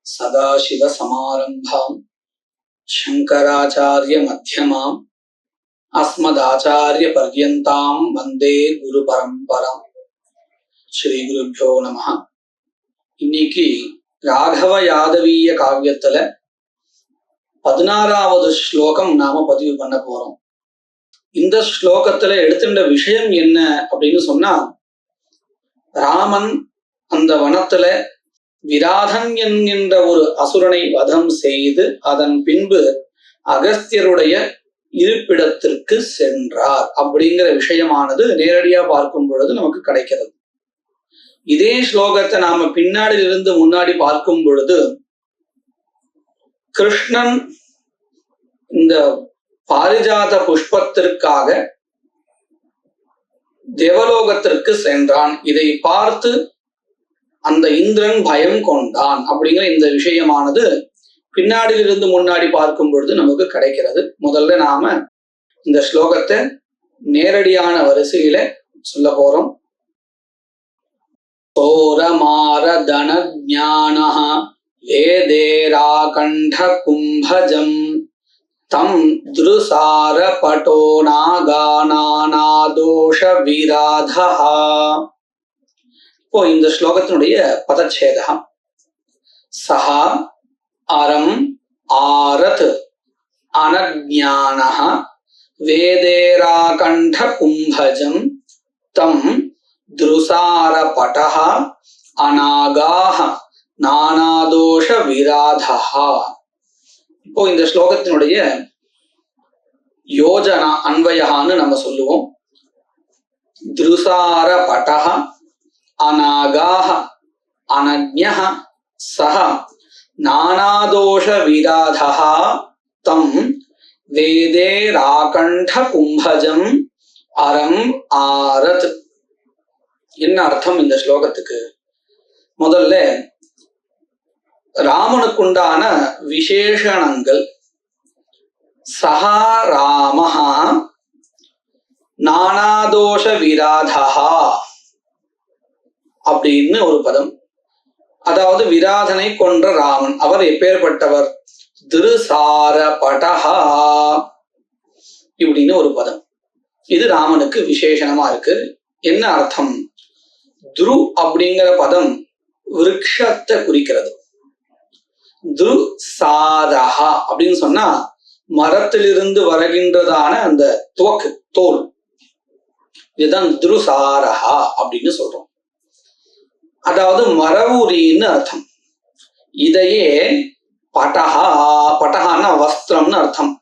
सदाशिवसमारम्भां शङ्कराचार्यमध्यमाम् अस्मदाचार्यपर्यन्तां वन्दे गुरुपरम्परां. ஸ்ரீகுருभ्यो நமः. இன்னைக்கு ராகவ யாதவீய காவியத்துல 16வது ஸ்லோகம் நாம பதிவு பண்ண போறோம். இந்த ஸ்லோகத்துல எடுத்துட்ட விஷயம் என்ன அப்படின்னு சொன்னா, ராமன் அந்த வனத்துல விராதன் என்கின்ற ஒரு அசுரனை வதம் செய்து அதன் பின்பு அகஸ்தியருடைய இருப்பிடத்திற்கு சென்றார் அப்படிங்கிற விஷயமானது நேரடியா பார்க்கும் பொழுது நமக்கு கிடைக்கிறது. இதே ஸ்லோகத்தை நாம பின்னாடியிலிருந்து முன்னாடி பார்க்கும் பொழுது, கிருஷ்ணன் இந்த பாரிஜாத புஷ்பத்திற்காக தேவலோகத்திற்கு சென்றான், இதை பார்த்து அந்த இந்திரன் பயம் கொண்டான் அப்படிங்கிற இந்த விஷயமானது பின்னாடியிலிருந்து முன்னாடி பார்க்கும் பொழுது நமக்கு கிடைக்கிறது. முதல்ல நாம இந்த ஸ்லோகத்தை நேரடியான வரிசையில சொல்ல போறோம். சோரமாரதன ஞானஹ வேதேராகண்ட கும்பஜம் தம் திருசார பட்டோ நாகானாதோஷ விராதஹ. இப்போ இந்த ஸ்லோகத்தினுடைய பதச்சேதம், சஹா அரம் ஆரத் அனஜ்ஞானஹ வேதேராகண்ட கும்பஜம் தம் திருசார பட்டஹ அநாகாஹ நானாதோஷ விராதஹ. இப்போ இந்த ஸ்லோகத்தினுடைய யோஜனா அன்வயான்னு நம்ம சொல்லுவோம். திருசார பட்டஹ அநாகாஹ அனஜ்ஞஹ சஹ நானாதோஷ விராதஹ தம் வேதேராகண்ட கும்பஜம் அரம் ஆரத். என்ன அர்த்தம் இந்த ஸ்லோகத்துக்கு? முதல்ல ராமனுக்குண்டான விசேஷணங்கள். சஹா ராமஹா நானாதோஷ விராதஹா அப்படின்னு ஒரு பதம். அதாவது விராதனை கொன்ற ராமன், அவர் எப்பேற்பட்டவர்? திருசார படஹா இப்படின்னு ஒரு பதம். இது ராமனுக்கு விசேஷணமா இருக்கு. என்ன அர்த்தம்? துரு அப்படிங்கிற பதம் விருட்சத்தை குறிக்கிறது. துரு சாரஹா அப்படின்னு சொன்னா மரத்திலிருந்து வருகின்றதான அந்த துவக்கு, தோல், இதுதான் துருசாரஹா அப்படின்னு சொல்றோம். அதாவது மரவுரின்னு அர்த்தம். இதையே பட்டஹா, பட்டஹான்னா வஸ்திரம்னு அர்த்தம்.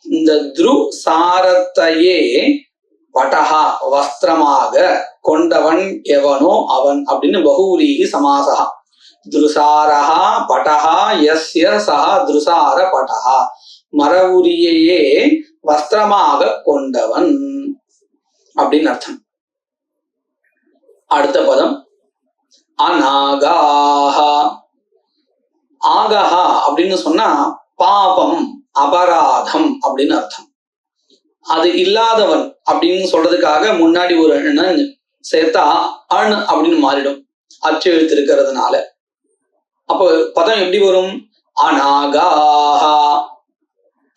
இந்த துரு சாரத்தையே பட்டஹா வஸ்திரமாக கொண்டவன் எவனோ அவன் அப்படின்னு பகூரீஹி சமாசா. திருசாரஹா பட்டஹா யஸ்ய சஹா திருசார பட்டஹா, மரவுரியையே வஸ்திரமாக கொண்டவன் அப்படின்னு அர்த்தம். அடுத்த பதம் அநாகாஹா. ஆகஹா அப்படின்னு சொன்னா பாபம், அபராதம் அப்படின்னு அர்த்தம். அது இல்லாதவன் அப்படின்னு சொல்றதுக்காக முன்னாடி ஒரு எண்ணம் சேர்த்தா அண் அப்படின்னு மாறிடும், அச்சு எழுத்து இருக்கிறதுனால. அப்போ பதம் எப்படி வரும்? அநாகாஹா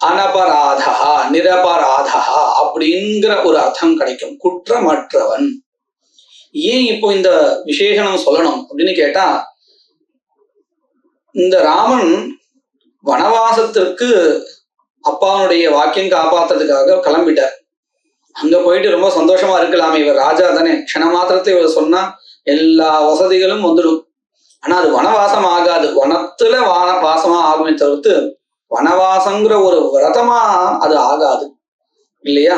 அனபராதா நிரபராதா அப்படிங்கிற ஒரு அர்த்தம் கிடைக்கும், குற்றமற்றவன். ஏன் இப்போ இந்த விசேஷனம் சொல்லணும் அப்படின்னு கேட்டா, இந்த ராமன் வனவாசத்திற்கு அப்பாவுடைய வாக்கியம் காப்பாத்துறதுக்காக கிளம்பிட்டார். அங்க போயிட்டு ரொம்ப சந்தோஷமா இருக்கலாமே, இவர் ராஜா தானே, க்ஷண மாத்திரத்தை இவர் சொன்னா எல்லா வசதிகளும் வந்துடும். ஆனா அது வனவாசம் ஆகாது, வனத்துல வாசமா ஆகுமே தவிர்த்து வனவாசங்கிற ஒரு விரதமா அது ஆகாது இல்லையா?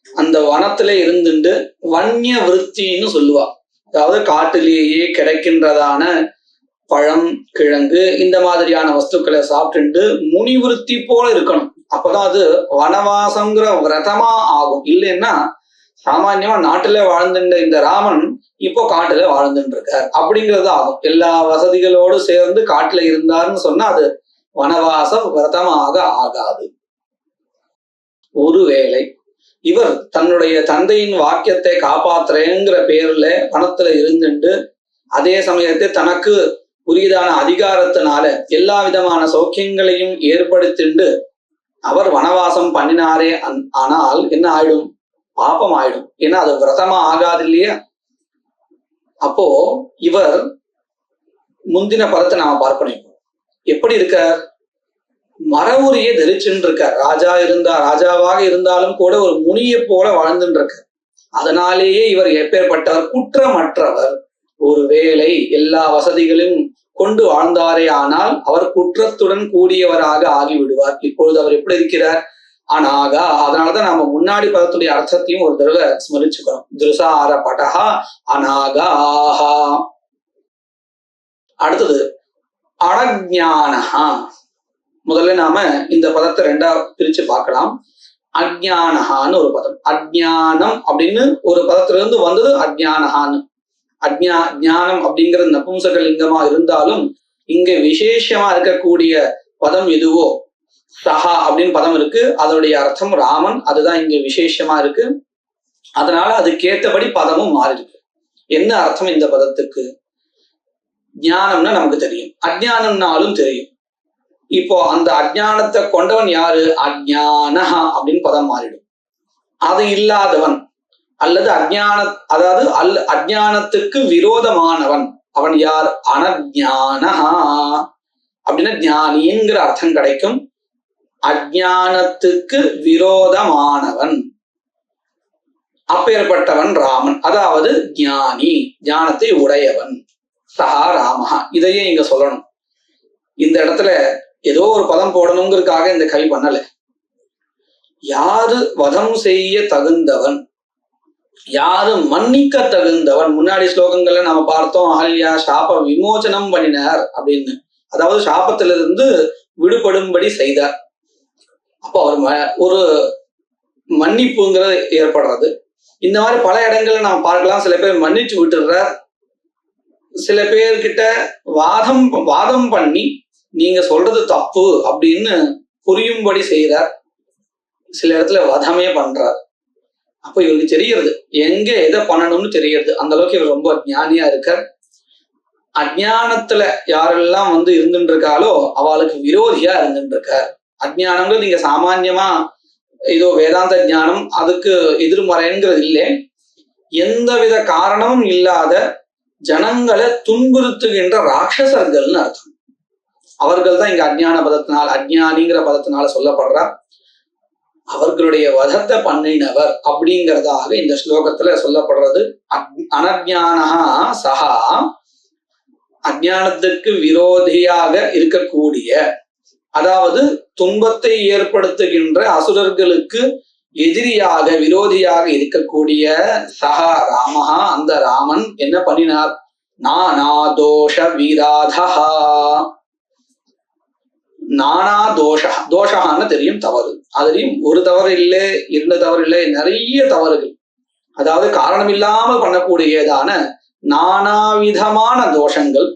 அந்த வனத்திலே இருந்துட்டு வன்னிய விருத்தின்னு சொல்லுவா. அதாவது காட்டிலேயே கிடைக்கின்றதான பழம், கிழங்கு இந்த மாதிரியான வஸ்துக்களை சாப்பிட்டு முனி விருத்தி போல இருக்கணும். அப்பதான் அது வனவாசங்கிற விரதமா ஆகும். இல்லைன்னா சாமான்யமா நாட்டுல வாழ்ந்துட்ட இந்த ராமன் இப்போ காட்டுல வாழ்ந்துட்டு இருக்கார் அப்படிங்கிறது ஆகும். எல்லா வசதிகளோடு சேர்ந்து காட்டுல இருந்தாருன்னு சொன்னா அது வனவாச விரதமாக ஆகாது. ஒருவேளை இவர் தன்னுடைய தந்தையின் வாக்கியத்தை காப்பாத்துறேங்கிற பேர்ல வனத்துல இருந்துட்டு அதே சமயத்தை தனக்கு உரியதான அதிகாரத்தினால எல்லா விதமான சௌக்கியங்களையும் ஏற்படுத்திண்டு அவர் வனவாசம் பண்ணினாரே ஆனால் என்ன ஆயிடும்? பாபம் ஆயிடும். ஏன்னா அது விரதமா ஆகாது இல்லையா? அப்போ இவர் முந்தின பதத்தை நாம பார்க்கணும். எப்படி இருக்கார்? மரவுரிய தரிச்சுன்னு இருக்கார். ராஜாவாக இருந்தாலும் கூட ஒரு முனியை போல வாழ்ந்துட்டு இருக்கார். அதனாலேயே இவர் எப்பேற்பட்டவர்? குற்றமற்றவர். ஒரு வேளை எல்லா வசதிகளையும் கொண்டு வாழ்ந்தாரே ஆனால் அவர் குற்றத்துடன் கூடியவராக ஆகிவிடுவார். இப்பொழுது அவர் எப்படி இருக்கிறார்? அனாகா. அதனாலதான் நம்ம முன்னாடி பதத்துடைய அர்த்தத்தையும் ஒரு தடவை ஸ்மரிச்சுக்கிறோம். திருசார படஹா அனாகாஹா. அடுத்தது அனஜ்ஞானஹா. முதல்ல நாம இந்த பதத்தை ரெண்டா பிரிச்சு பார்க்கலாம். அஜ்ஞானஹான்னு ஒரு பதம், அஜ்ஞானம் அப்படின்னு ஒரு பதத்துல இருந்து வந்தது அஜ்ஞானஹான்னு. ஞானம் அப்படிங்கிறது நபும்சக லிங்கமா இருந்தாலும் இங்க விசேஷமா இருக்கக்கூடிய பதம் எதுவோ சஹா அப்படின்னு பதம் இருக்கு. அதனுடைய அர்த்தம் ராமன். அதுதான் இங்க விசேஷமா இருக்கு. அதனால அதுக்கேற்றபடி பதமும் மாறி இருக்கு. என்ன அர்த்தம் இந்த பதத்துக்கு? ஞானம்னா நமக்கு தெரியும், அஜ்ஞானம்னாலும் தெரியும். இப்போ அந்த அஜ்ஞானத்தை கொண்டவன் யாரு? அஜ்ஞானஹா அப்படின்னு பதம் மாறிடும். அது இல்லாதவன் அல்லது அஜ்ஞானத்துக்கு விரோதமானவன் அவன் யார்? அனஜ்ஞானஹா அப்படின்னா ஞானிங்கிற அர்த்தம் கிடைக்கும். அஜ்ஞானத்துக்கு விரோதமானவன், அப்பேற்பட்டவன் ராமன். அதாவது ஞானி, ஞானத்தை உடையவன். சஹா ராமஹா. இதையே இங்க சொல்லணும். இந்த இடத்துல ஏதோ ஒரு பதம் போடணுங்கிறதுக்காக இந்த கவி பண்ணல. யாரு வதம் செய்ய தகுந்தவன், யாரு மன்னிக்க தகுந்தவன். முன்னாடி ஸ்லோகங்கள்ல நாம பார்த்தோம், ஆல்யா சாப விமோசனம் பண்ணினார் அப்படின்னு. அதாவது சாபத்திலிருந்து விடுபடும்படி செய்தார். அப்போ அவர் ஒரு மன்னிப்புங்கிறது ஏற்படுறது. இந்த மாதிரி பல இடங்கள்ல நாம் பார்க்கலாம். சில பேர் மன்னிச்சு விட்டுறார், சில பேர்கிட்ட வாதம் பண்ணி நீங்க சொல்றது தப்பு அப்படின்னு புரியும்படி செய்யறார். சில இடத்துல வதமே பண்றார். அப்ப இவருக்கு தெரிகிறது எங்க எதை பண்ணணும்னு தெரிகிறது. அந்த அளவுக்கு இவர் ரொம்ப ஞானியா இருக்கார். அஜ்ஞானத்துல யாரெல்லாம் இருந்துட்டு இருக்காளோ அவளுக்கு விரோதியா இருந்துட்டு இருக்கார். அஜ்ஞானம்ங்கிறது நீங்க சாமான்யமா ஏதோ வேதாந்த ஞானம் அதுக்கு எதிர்மறைங்கிறது இல்லை. எந்தவித காரணமும் இல்லாத ஜனங்களை துன்புறுத்துகின்ற ராட்சசர்கள்னு அர்த்தம். அவர்கள் தான் இங்க அஜ்ஞானிங்கிற பதத்தினால சொல்லப்படுறார். அவர்களுடைய வதத்தை பண்ணினவர் அப்படிங்கிறதாக இந்த ஸ்லோகத்துல சொல்லப்படுறது. அனஜ்ஞானஹா சஹா, அஜ்ஞானத்துக்கு விரோதியாக இருக்கக்கூடிய, அதாவது துன்பத்தை ஏற்படுத்துகின்ற அசுரர்களுக்கு எதிரியாக விரோதியாக இருக்கக்கூடிய சஹா ராமஹா, அந்த ராமன் என்ன பண்ணினார்? நானா தோஷ விராதஹா. நானா தோஷகான்னு தெரியும், தவறு. அதுலயும் ஒரு தவறு இல்லை, 2 தவறு இல்லை, நிறைய தவறுகள். அதாவது காரணம் இல்லாமல் பண்ணக்கூடியதான நானாவிதமான தோஷங்கள்.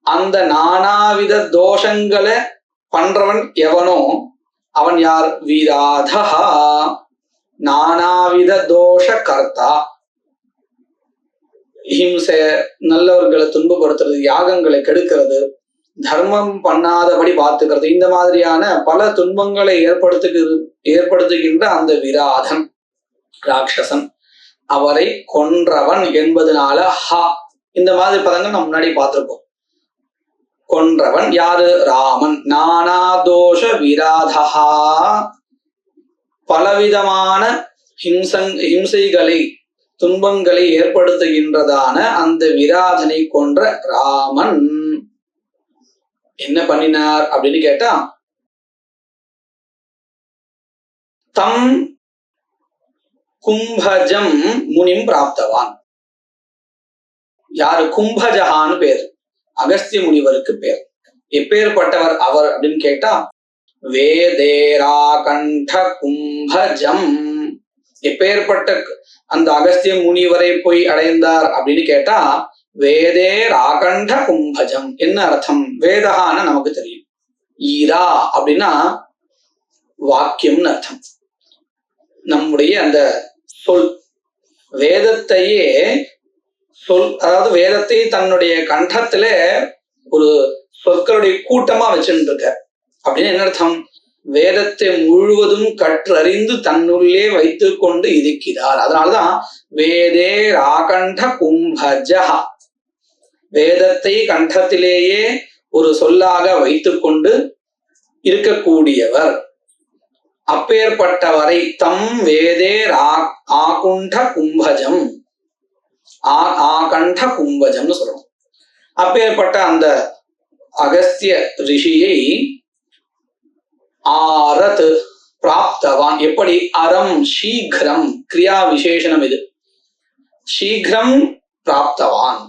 அந்த நானாவித தோஷங்களை பண்றவன் எவனோ அவன் யார்? விராதஹா, நானாவித தோஷ கர்த்தா. ஹிம்சை, நல்லவர்களை துன்பப்படுத்துறது, யாகங்களை கெடுக்கிறது, தர்மம் பண்ணாதபடி பார்த்துக்கிறது, இந்த மாதிரியான பல துன்பங்களை ஏற்படுத்துகின்ற அந்த விராதன் ராட்சசன், அவரை கொன்றவன் என்பதனால ஹா இந்த மாதிரி பதங்கள் நம்ம முன்னாடி பார்த்திருக்கோம். கொன்றவன் யாரு? ராமன். நானாதோஷ விராதஹா, பலவிதமான ஹிம்சைகளை துன்பங்களை ஏற்படுத்துகின்றதான அந்த விராதனை கொன்ற ராமன் என்ன பண்ணினார் அப்படின்னு கேட்டா, தம் கும்பஜம் முனிம் பிராப்தவான். யாரு? கும்பஜஹான்னு பேர், அகஸ்திய முனிவருக்கு பேர். எப்பேற்பட்டவர் அவர் அப்படின்னு கேட்டா, வேதேராகண்ட கும்பஜம். எப்பேற்பட்ட அந்த அகஸ்திய முனிவரை போய் அடைந்தார் அப்படின்னு கேட்டா, வேதே ராகண்ட கும்பஜம். என்ன அர்த்தம்? வேதகான நமக்கு தெரியும், ஈரா அப்படின்னா வாக்கியம்னு அர்த்தம். நம்முடைய அந்த சொல், வேதத்தையே அதாவது வேதத்தை தன்னுடைய கண்டத்துல ஒரு சொற்களுடைய கூட்டமா வச்சுட்டு இருக்க அப்படின்னு என்ன அர்த்தம்? வேதத்தை முழுவதும் கற்றறிந்து தன்னுள்ளே வைத்து கொண்டு இருக்கிறார். அதனாலதான் வேதே ராகண்ட கும்பஜா, வேதத்தை கண்டத்திலேயே ஒரு சொல்லாக வைத்துக் கொண்டு இருக்கக்கூடியவர். அப்பேற்பட்டவரை தம் வேதே ஆகுண்ட கும்பஜம், ஆகண்ட கும்பஜம்னு சொல்றோம். அப்பேற்பட்ட அந்த அகஸ்திய ரிஷியை ஆரத் பிராப்தவான். எப்படி? அறம் சீக்கிரம், கிரியா விசேஷனம் இது, சீக்கிரம் பிராப்தவான்.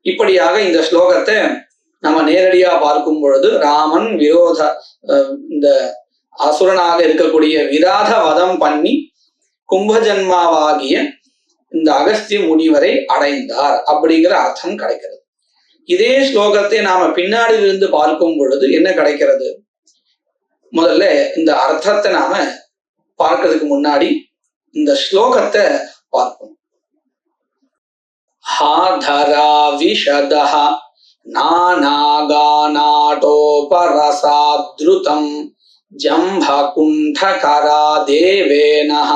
இப்படியாக இந்த ஸ்லோகத்தை நம்ம நேரடியா பார்க்கும் பொழுது ராமன் இந்த அசுரனாக இருக்கக்கூடிய விராத வதம் பண்ணி கும்பஜன்மாவாகிய இந்த அகஸ்திய முனிவரை அடைந்தார் அப்படிங்கிற அர்த்தம் கிடைக்கிறது. இதே ஸ்லோகத்தை நாம பின்னாடியிலிருந்து பார்க்கும் பொழுது என்ன கிடைக்கிறது? முதல்ல இந்த அர்த்தத்தை நாம பார்க்கிறதுக்கு முன்னாடி இந்த ஸ்லோகத்தை பார்ப்போம். ஹாதரா விஷதஹ நானாகாநாடோபரசாத்ருதம் ஜம்பகுண்டகரா தேவேனஹ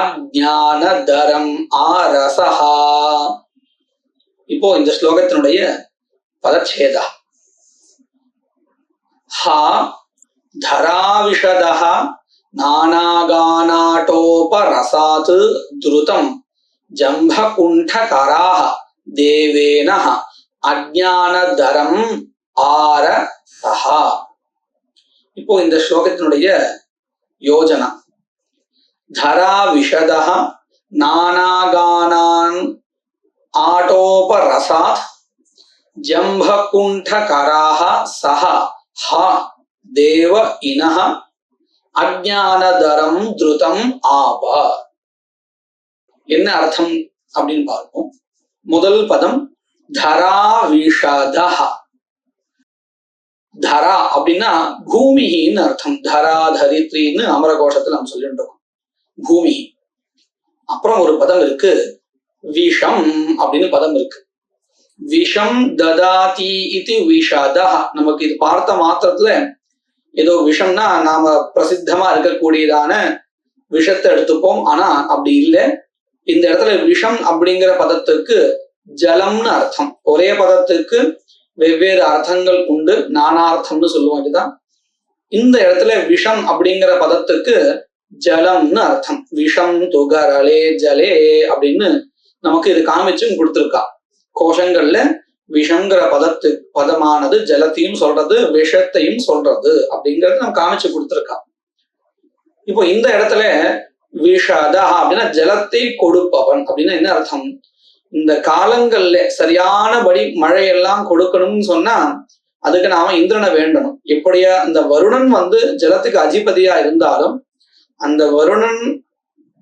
அஜ்ஞானதரம் ஆரசஹா. இப்போ இந்த ஸ்லோகத்தினுடைய பதச்சேதா. ஹா தராவிஷதஹ நானாகாநாடோபரசாத் த்ருதம் ஜம்பகுண்டகராஹ தேவேனஹ அஜ்ஞானதரம் ஆரசஹா. இப்போ இந்த ஸ்லோகத்தினுடைய யோஜனா. தரா விஷதஹ நானாகானான் ஆட்டோபரசாத் ஜம்பகுண்டகராஹ சஹ ஹ தேவ இனஹ அஜ்ஞானதரம் த்ருதம் ஆப. என்ன அர்த்தம் அப்படின்னு பார்ப்போம். முதல் பதம் தரா விஷதஹ. தரா அப்படின்னா பூமின்னு அர்த்தம். தரா தரித்ரின்னு அமரகோஷத்துல நம்ம சொல்லிட்டு இருக்கோம், பூமி. அப்புறம் ஒரு பதம் இருக்கு விஷம் அப்படின்னு பதம் இருக்கு. விஷம் ததாதி இது விஷதஹ. நமக்கு இது பார்த்த மாத்திரத்துல ஏதோ விஷம்னா நாம பிரசித்தமா இருக்கக்கூடியதான விஷத்தை எடுத்துப்போம். ஆனா அப்படி இல்லை. இந்த இடத்துல விஷம் அப்படிங்கிற பதத்துக்கு ஜலம்னு அர்த்தம். ஒரே பதத்துக்கு வெவ்வேறு அர்த்தங்கள் உண்டு, நானார்த்தம்னு சொல்லுவோம். இதுதான் இந்த இடத்துல விஷம் அப்படிங்கிற பதத்துக்கு ஜலம்னு அர்த்தம். விஷம் துகரலே ஜலே அப்படின்னு நமக்கு இது காமிச்சும் கொடுத்துருக்கா. கோஷங்கள்ல விஷங்கிற பதமானது ஜலத்தையும் சொல்றது, விஷத்தையும் சொல்றது அப்படிங்கறது நம்ம காமிச்சு கொடுத்துருக்கா. இப்போ இந்த இடத்துல விஷதா அப்படின்னா ஜலத்தை கொடுப்பவன் அப்படின்னா என்ன அர்த்தம்? இந்த காலங்கள்ல சரியானபடி மழையெல்லாம் கொடுக்கணும்னு சொன்னா அதுக்கு நாம இந்திரனை வேண்டணும். எப்படியா இந்த வருணன் ஜலத்துக்கு அதிபதியா இருந்தாலும் அந்த வருணன்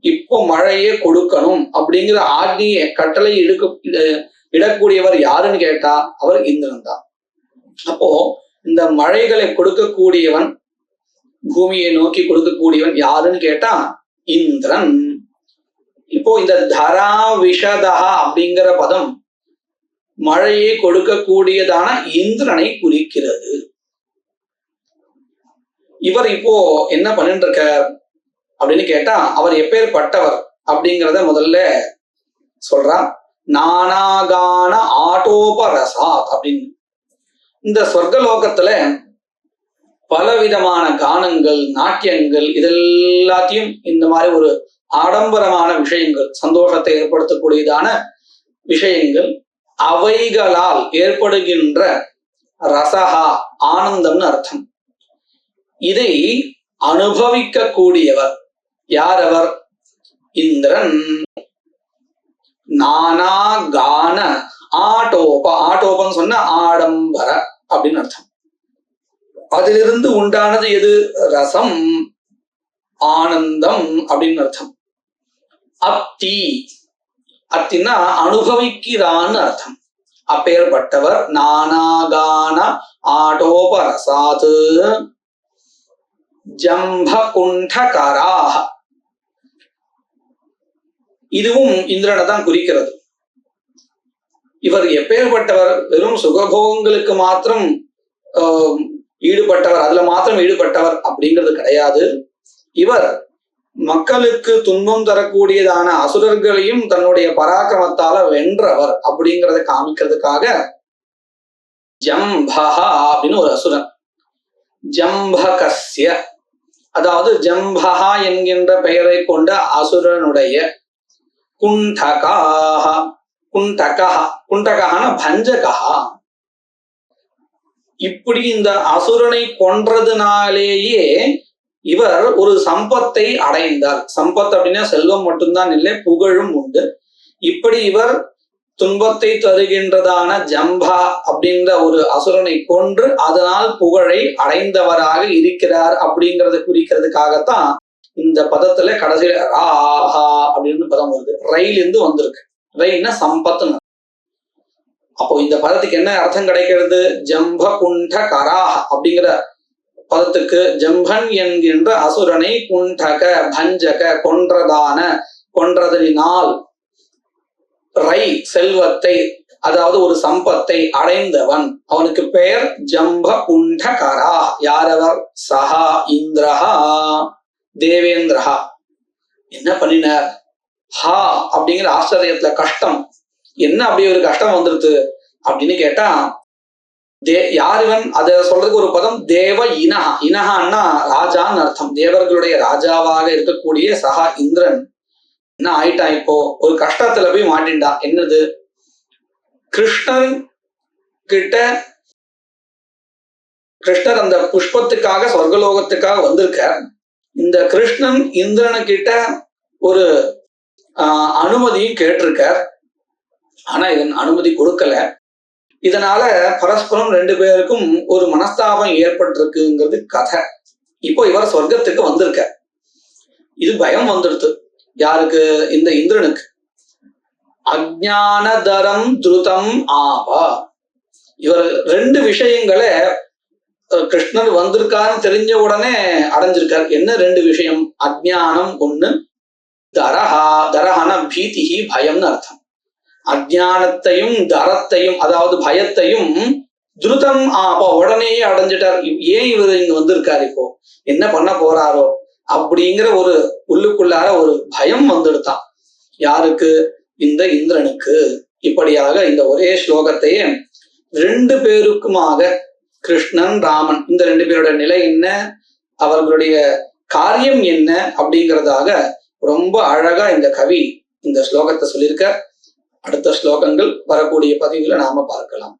இப்போ மழையே கொடுக்கணும் அப்படிங்கிற ஆக்னிய கட்டளை இடக்கூடியவர் யாருன்னு கேட்டா அவர் இந்திரன் தான். அப்போ இந்த மழைகளை கொடுக்கக்கூடியவன், பூமியை நோக்கி கொடுக்கக்கூடியவன் யாருன்னு கேட்டா இந்திரன். இப்போ இந்த தரா விஷதா அப்படிங்கிற பதம் மழையை கொடுக்கக்கூடியதான இந்திரனை குறிக்கிறது. இவர் இப்போ என்ன பண்ணிட்டு இருக்கார் அப்படின்னு கேட்டா அவர் எப்பேற்பட்டவர் அப்படிங்கிறத முதல்ல சொல்றா. நானாகான ஆட்டோபரசாத் அப்படின்னு. இந்த சொர்க்கலோகத்துல பலவிதமான கானங்கள், நாட்டியங்கள், இதெல்லாத்தையும் இந்த மாதிரி ஒரு ஆடம்பரமான விஷயங்கள், சந்தோஷத்தை ஏற்படுத்தக்கூடியதான விஷயங்கள், அவைகளால் ஏற்படுகின்ற ரசஹா ஆனந்தம்னு அர்த்தம். இதை அனுபவிக்க கூடியவர் யார்? அவர் இந்திரன். நானா கான ஆட்டோப, ஆட்டோபம் சொன்ன ஆடம்பர அப்படின்னு அர்த்தம். அதிலிருந்து உண்டானது எது? ரசம், ஆனந்தம் அப்படின்னு அர்த்தம். அத்தி, அத்தின்னா அனுபவிக்கிறான்னு அர்த்தம். அப்பேற்பட்டவர் நானாகான ஆட்டோபரசாத் ஜம்பகுண்டகராஹ. இதுவும் இந்திரனை தான் குறிக்கிறது. இவர் எப்பேற்பட்டவர்? வெறும் சுகபோகங்களுக்கு மாத்திரம் ஈடுபட்டவர், அதுல மாத்திரம் ஈடுபட்டவர் அப்படிங்கிறது கிடையாது. இவர் மக்களுக்கு துன்பம் தரக்கூடியதான அசுரர்களையும் தன்னுடைய பராக்கிரமத்தால வென்றவர் அப்படிங்கிறத காமிக்கிறதுக்காக ஜம்பஹா அப்படின்னு ஒரு அசுரன், ஜம்பகஸ்ய, அதாவது ஜம்பஹா என்கின்ற பெயரை கொண்ட அசுரனுடைய குண்டகாஹ, குண்டகான பஞ்சகா, இப்படி இந்த அசுரனை கொன்றதுனாலேயே இவர் ஒரு சம்பத்தை அடைந்தார். சம்பத் அப்படின்னா செல்வம் மட்டும்தான் இல்லை, புகழும் உண்டு. இப்படி இவர் துன்பத்தை தருகின்றதான ஜம்பா அப்படின்ற ஒரு அசுரனை கொன்று அதனால் புகழை அடைந்தவராக இருக்கிறார் அப்படிங்கறத குறிக்கிறதுக்காகத்தான் இந்த பதத்துல கடைசியில ராஹா அப்படின்னு பதம் வருது. ரயிலிருந்து வந்திருக்கு. ரயில்னா சம்பத்துன்னு. அப்போ இந்த பதத்துக்கு என்ன அர்த்தம் கிடைக்கிறது? ஜம்ப குண்ட கராஹ அப்படிங்கிற பதத்துக்கு ஜம்பன் என்கின்ற அசுரனை குண்டக பஞ்சக கொன்றதனால் ரை செல்வத்தை, அதாவது ஒரு சம்பத்தை அடைந்தவன், அவனுக்கு பெயர் ஜம்ப குண்டகரா. யாரவர்? சஹா இந்திரஹா, தேவேந்திரஹா. என்ன பண்ணினார்? ஹா அப்படிங்கிற ஆச்சரியத்துல கஷ்டம், என்ன அப்படி ஒரு கஷ்டம் வந்துருது அப்படின்னு கேட்டா, யார் இவன்? அதை சொல்றதுக்கு ஒரு பதம் தேவ இனஹா. இனஹான்னா ராஜான்னு அர்த்தம். தேவர்களுடைய ராஜாவாக இருக்கக்கூடிய சஹா இந்திரன் என்ன ஆயிட்டான்? இப்போ ஒரு கஷ்டத்துல போய் மாட்டின்டான். என்னது? கிருஷ்ணர் அந்த புஷ்பத்துக்காக சொர்க்கலோகத்துக்காக வந்திருக்க. இந்த கிருஷ்ணன் இந்திரனுக்கிட்ட ஒரு அனுமதியும் கேட்டிருக்கார். ஆனா இவன் அனுமதி கொடுக்கல. இதனால பரஸ்பரம் ரெண்டு பேருக்கும் ஒரு மனஸ்தாபம் ஏற்பட்டிருக்குங்கிறது கதை. இப்போ இவர் சொர்க்கத்துக்கு வந்திருக்க. இது பயம் வந்துடுது. யாருக்கு? இந்த இந்திரனுக்கு. அஜ்ஞானதரம் துருதம் ஆபா. இவர் ரெண்டு விஷயங்களை கிருஷ்ணர் வந்திருக்காருன்னு தெரிஞ்ச உடனே அடைஞ்சிருக்கார். என்ன ரெண்டு விஷயம்? அஜ்ஞானம் ஒண்ணு, தரஹா, தரஹான பீதிஹி பயம்னு அர்த்தம். அஜ்ஞானத்தையும் தரத்தையும், அதாவது பயத்தையும், துருதம் ஆபா உடனேயே அடைஞ்சிட்டார். ஏன் இவர் இங்க வந்திருக்காரு, இப்போ என்ன பண்ண போறாரோ அப்படிங்கிற ஒரு உள்ளுக்குள்ளார ஒரு பயம் வந்துடுதான். யாருக்கு? இந்த இந்திரனுக்கு. இப்படியாக இந்த ஒரே ஸ்லோகத்தையே ரெண்டு பேருக்குமாக, கிருஷ்ணன் ராமன், இந்த ரெண்டு பேரோட நிலை என்ன, அவர்களுடைய காரியம் என்ன அப்படிங்கிறதாக ரொம்ப அழகா இந்த கவி இந்த ஸ்லோகத்தை சொல்லியிருக்க. அடுத்த ஸ்லோகங்கள் வரக்கூடிய பதிவுல நாம பார்க்கலாம்.